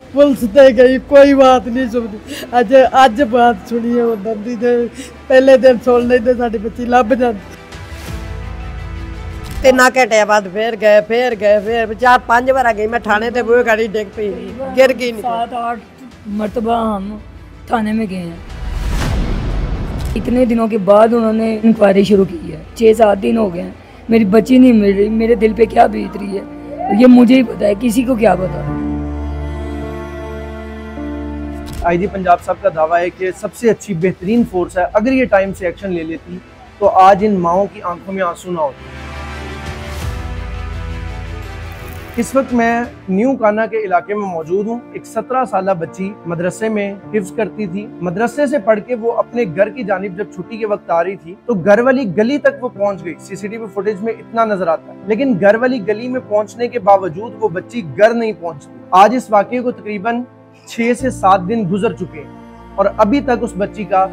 Police ते गई, कोई बात नहीं सुनती। अज अज बात सुनी है उधर दी, पहले दिन सुन लेते साडी बच्ची लभ जाती। 3 घंटे बाद फिर गए फिर 4-5 बार गई मैं थाने ते, वो गाड़ी डिग पई, गिर गई। 7-8 मरतबा हम थाने में गए हैं। इतने दिनों के बाद उन्होंने इंक्वायरी शुरू की है। 6-7 दिन हो गए हैं, मेरी बच्ची नहीं मिल रही। मेरे दिल पे क्या बीत रही है ये मुझे ही पता है, किसी को क्या पता। आईजी पंजाब साहब का दावा है कि सबसे अच्छी बेहतरीन फोर्स है, अगर ये टाइम से एक्शन ले लेती तो आज इन माओं की आंखों में आंसू ना होते। इस वक्त मैं न्यू काना के इलाके में मौजूद हूँ। एक 17 साल बच्ची मदरसे में हिफ्ज करती थी। मदरसे से पढ़ के वो अपने घर की जानिब जब छुट्टी के वक्त आ रही थी तो घर वाली गली तक वो पहुंच गई। सीसीटीवी फुटेज में इतना नजर आता है, लेकिन घर वाली गली में पहुंचने के बावजूद वो बच्ची घर नहीं पहुंचती। आज इस वाकये को तकरीबन 6 से 7 दिन गुजर चुके हैं और अभी तक उस बच्ची का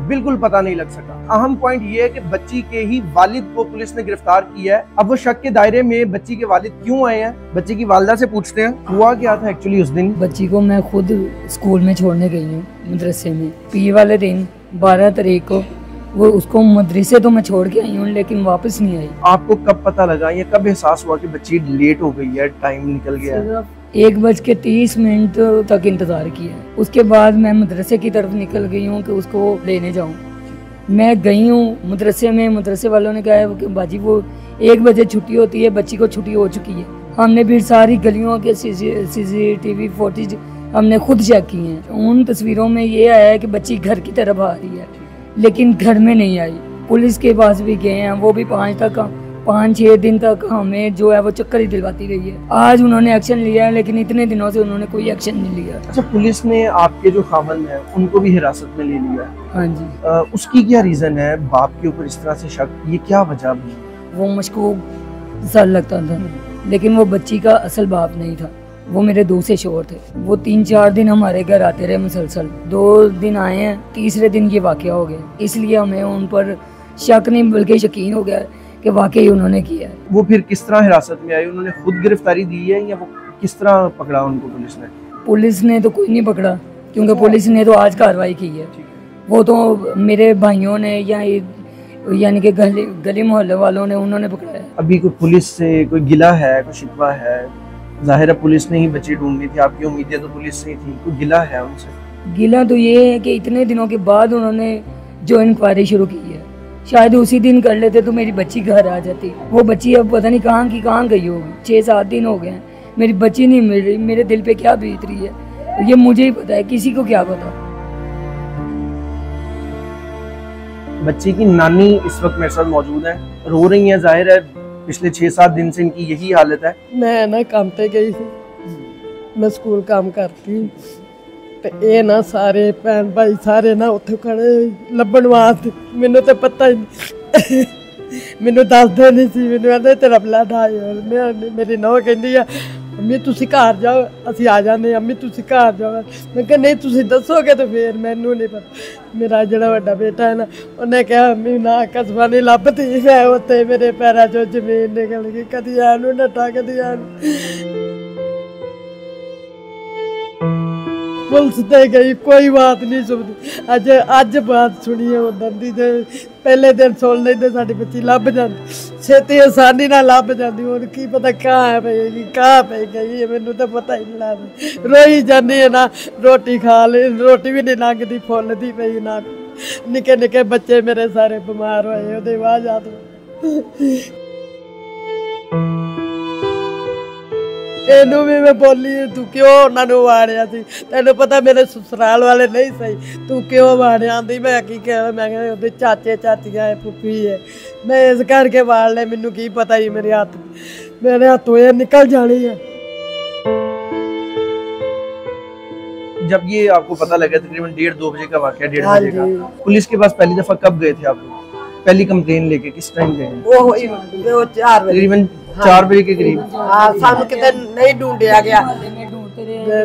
बिल्कुल पता नहीं लग सका। अहम पॉइंट ये है कि बच्ची के ही वालिद को पुलिस ने गिरफ्तार किया है। अब वो शक के दायरे में बच्ची के वालिद क्यों आए हैं, बच्ची की वालदा से पूछते हैं हुआ क्या था एक्चुअली उस दिन। बच्ची को मैं खुद स्कूल में छोड़ने गई हूँ मदरसे में। पीर वाले दिन 12 तारीख को वो उसको मदरसे तो मैं छोड़ के आई हूँ, लेकिन वापस नहीं आई। आपको कब पता लगा या कब एहसास हुआ कि बच्ची लेट हो गई है, टाइम निकल गया है? 1:30 तक इंतजार किया। उसके बाद मैं मदरसे की तरफ निकल गई हूँ कि उसको लेने जाऊँ। मैं गई हूँ मदरसे में, मदरसे वालों ने कहा है कि बाजी वो 1 बजे छुट्टी होती है, बच्ची को छुट्टी हो चुकी है। हमने भी सारी गलियों के CCTV फुटेज हमने खुद चेक की हैं। उन तस्वीरों में ये आया है कि बच्ची घर की तरफ आ रही है, लेकिन घर में नहीं आई। पुलिस के पास भी गए हैं, वो भी 5-6 दिन तक हमें जो है वो चक्कर ही दिलवाती रही है। आज उन्होंने एक्शन लिया है, लेकिन इतने दिनों से उन्होंने कोई एक्शन नहीं लिया। अच्छा, पुलिस ने आपके जो खामन है उनको भी हिरासत में ले लिया? हाँ जी। उसकी क्या रीजन है? बाप के ऊपर इस तरह से शक, ये क्या वजह है? वो मशकूक सा लगता था, लेकिन वो बच्ची का असल बाप नहीं था, वो मेरे दूसरे शोहर थे। वो 3-4 दिन हमारे घर आते रहे मुसलसल। 2 दिन आए हैं, तीसरे दिन ये वाकया हो गया। इसलिए हमें उन पर शक नहीं बल्कि यकीन हो गया कि वाकई उन्होंने किया है। वो फिर किस तरह हिरासत में आई? उन्होंने खुद गिरफ्तारी दी है या वो किस तरह पकड़ा उनको पुलिस ने? पुलिस ने तो कोई नहीं पकड़ा, क्योंकि पुलिस ने तो आज कार्रवाई की है। वो तो मेरे भाइयों ने या यानी कि गली मोहल्ले वालों ने उन्होंने पकड़ा है। अभी कोई पुलिस से कोई गिला है, कोई शिकवा है? जाहिर है पुलिस ने ही बच्ची ढूंढनी थी, आपकी उम्मीदें तो पुलिस से ही थी। कोई गिला है उनसे? गिला तो ये है कि इतने दिनों के बाद उन्होंने जो इंक्वायरी शुरू की है, शायद उसी दिन कर लेते तो मेरी बच्ची घर आ जाती। वो बच्ची अब पता नहीं कहाँ की कहाँ गई होगी। 6-7 दिन हो गए हैं, मेरी बच्ची नहीं मिल रही। मेरे दिल पे क्या बीत रही है ये मुझे ही पता है, किसी को क्या पता। बच्ची की नानी इस वक्त मेरे साथ मौजूद है, रो रही है। जाहिर है पिछले 6-7 दिन से इनकी यही हालत है। मैं ना काम पे गई थी, मैं स्कूल काम करती हूँ, ਤੇ ਇਹ ਨਾ ਸਾਰੇ ਭੈਣ ਭਾਈ ਸਾਰੇ ਨਾ ਉੱਥੇ ਖੜੇ ਲੱਭਣ ਵਾਸਤੇ। ਮੈਨੂੰ ਤਾਂ ਪਤਾ ਹੀ ਨਹੀਂ, ਮੈਨੂੰ ਦੱਸਦੇ ਨਹੀਂ ਸੀ। ਮੈਨੂੰ ਕਹਿੰਦੇ ਤੇਰਾ ਬਲੱਡ ਹਾਈ ਹੋ। ਮੇਰੀ ਨੂੰਹ ਕਹਿੰਦੀ ਆ ਅੰਮੀ ਤੁਸੀਂ ਘਰ ਜਾਓ, ਅਸੀਂ ਆ ਜਾਂਦੇ। ਅੰਮੀ ਤੁਸੀਂ ਘਰ ਜਾਓ। ਮੈਂ ਕਿਹਾ ਨਹੀਂ ਤੁਸੀਂ ਦੱਸੋਗੇ ਤਾਂ ਫਿਰ ਮੈਨੂੰ ਨਹੀਂ ਪਤਾ। ਮੇਰਾ ਜਿਹੜਾ ਵੱਡਾ ਬੇਟਾ ਹੈ ਨਾ, ਉਹਨੇ ਕਿਹਾ ਅੰਮੀ ਨਾ ਕਸਬਾ ਨਹੀਂ ਲੱਭਦੀ। ਮੈਂ ਉੱਥੇ ਮੇਰੇ ਪੈਰਾਂ 'ਚੋਂ ਜ਼ਮੀਨ ਨਿਕਲ ਗਈ, ਕਦੀ ਇਹਨੂੰ ਨੱਠਾ ਕਦੀ ਇਹਨੂੰ। पुलिस ते गई, कोई बात नहीं सुनती। अज बात सुनी है उधर दी, पहले दिन सुन लेते साडी बच्ची लभ जाती, छेती आसानी नाल लभ जाती। हुण की पता कहाँ पेगी, कहाँ पे गई है, मैनू तो पता ही नहीं लगदा। रोई जानी है ना, रोटी खा ली, रोटी भी नहीं लंघदी, फुलदी पई ना। निके निके बच्चे मेरे सारे बीमार होए, ओहदे बाद ਇਹਨੂੰ ਵੀ ਮੈਂ ਬੋਲੀ ਤੂੰ ਕਿਉਂ ਉਹਨਾਂ ਨੂੰ ਵਾੜਿਆ ਸੀ, ਤੈਨੂੰ ਪਤਾ ਮੇਰੇ ਸਸੁਰਾਲ ਵਾਲੇ ਨਹੀਂ ਸਹੀ, ਤੂੰ ਕਿਉਂ ਵਾੜਿਆ? ਆਂਦੀ ਮੈਂ ਕੀ ਕਿਹਾ, ਮੈਂ ਕਿਹਾ ਉਹਦੇ ਚਾਚੇ ਚਾਚੀਆਂ ਹੈ, ਫੁੱਫੀ ਹੈ, ਮੈਂ ਇਸ ਕਰਕੇ ਵਾੜ ਲੈ। ਮੈਨੂੰ ਕੀ ਪਤਾ ਸੀ ਮੇਰੇ ਹੱਥੋਂ ਇਹ ਨਿਕਲ जानी है। जब ये आपको पता लगा तकरीबन 1:30-2 बजे का वाकया, 1:30 बजे का, पुलिस के पास पहली दफा कब गए थे आप लोग? पहली कंप्लेन लेके किस टाइम गए? वो 4 बजे, तकरीबन 4 बजे के करीब। सानू किते नहीं ढूंढिया गया,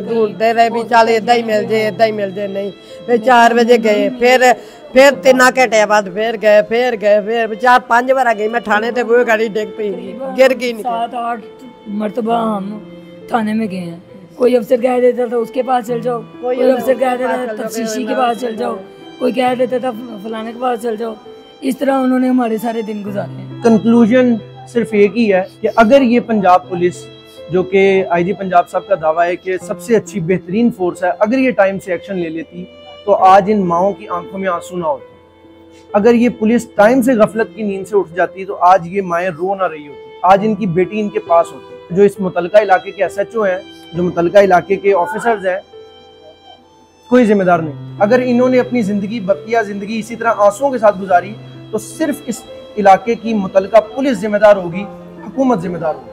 ढूंढते रहे भी चल इदा ही मिल जाए, इदा ही मिल जाए, नहीं। फिर 4 बजे गए, फिर 3 घंटे बाद फिर गए 4-5 बार गई मैं थाने ते, वो गाड़ी डिग पई, गिर गई। 7-8 मरतबा हम थाने में गए हैं, कोई अफसर कह देता था उसके पास चल जाओ, कोई अफसर कह देता था तफ्तीशी के पास चल जाओ, कोई कह देता था फलाने के पास चल जाओ। इस तरह उन्होंने हमारे सारे दिन गुजारे हैं। कंक्लूजन सिर्फ एक ही है कि अगर ये पंजाब पुलिस, जो कि आईजी पंजाब साहब का दावा है कि सबसे अच्छी बेहतरीन फोर्स है, अगर ये टाइम से एक्शन ले लेती तो आज इन माओं की आंखों में आंसू ना होते। अगर ये पुलिस टाइम से गफलत की नींद से उठ जाती तो आज ये माएँ रो ना रही होती, आज इनकी बेटी इनके पास होती। जो इस मुतलका इलाके के SHO हैं, जो मुतलका इलाके के ऑफिसर्स हैं, कोई जिम्मेदार नहीं। अगर इन्होंने अपनी जिंदगी, बकिया जिंदगी इसी तरह आंसुओं के साथ गुजारी तो सिर्फ इस इलाके की मुतलका पुलिस जिम्मेदार होगी, हुकूमत जिम्मेदार होगी।